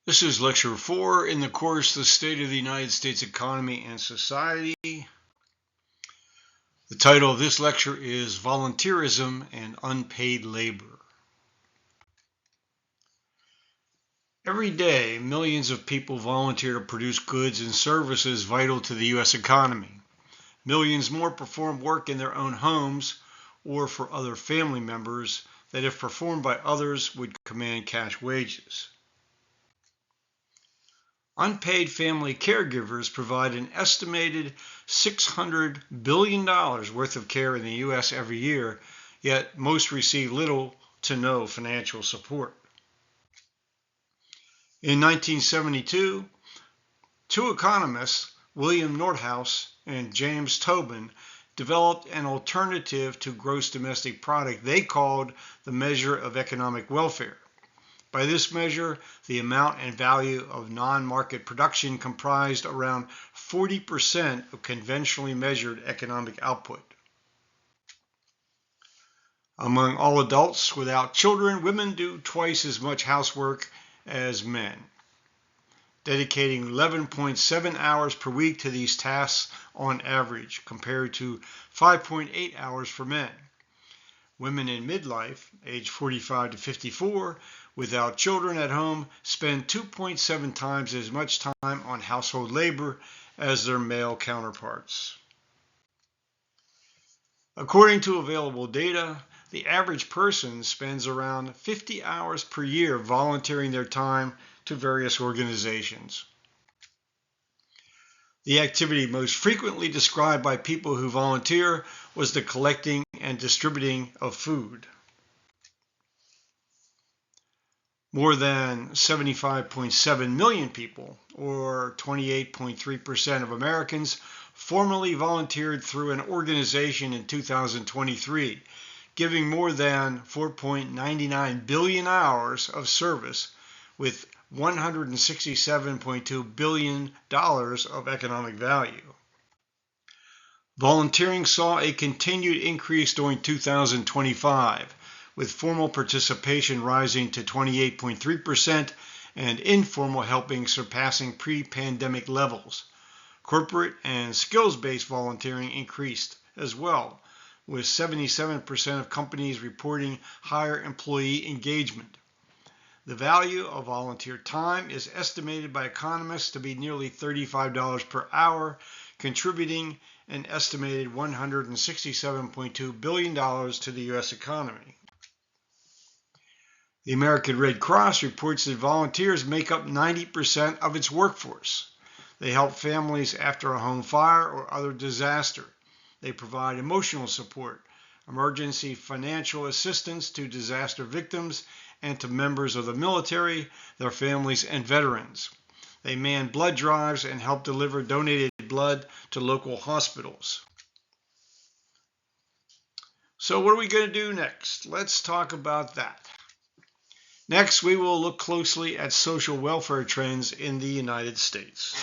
This is lecture 4 in the course The State of the United States Economy and Society. The title of this lecture is Volunteerism and Unpaid Labor. Every day, millions of people volunteer to produce goods and services vital to the U.S. economy. Millions more perform work in their own homes or for other family members that, if performed by others, would command cash wages. Unpaid family caregivers provide an estimated $600 billion worth of care in the U.S. every year, yet most receive little to no financial support. In 1972, two economists, William Nordhaus and James Tobin, developed an alternative to gross domestic product they called the measure of economic welfare. By this measure, the amount and value of non-market production comprised around 40% of conventionally measured economic output. Among all adults without children, women do twice as much housework as men, dedicating 11.7 hours per week to these tasks on average, compared to 5.8 hours for men. Women in midlife, age 45 to 54, without children at home, spend 2.7 times as much time on household labor as their male counterparts. According to available data, the average person spends around 50 hours per year volunteering their time to various organizations. The activity most frequently described by people who volunteer was the collecting and distributing of food. More than 75.7 million people, or 28.3% of Americans, formally volunteered through an organization in 2023, giving more than 4.99 billion hours of service with $167.2 billion of economic value. Volunteering saw a continued increase during 2025, with formal participation rising to 28.3% and informal helping surpassing pre-pandemic levels. Corporate and skills-based volunteering increased as well, with 77% of companies reporting higher employee engagement. The value of volunteer time is estimated by economists to be nearly $35 per hour, contributing an estimated $167.2 billion to the U.S. economy. The American Red Cross reports that volunteers make up 90% of its workforce. They help families after a home fire or other disaster. They provide emotional support, emergency financial assistance to disaster victims and to members of the military, their families, and veterans. They man blood drives and help deliver donated blood to local hospitals. So what are we going to do next? Let's talk about that. Next, we will look closely at social welfare trends in the United States.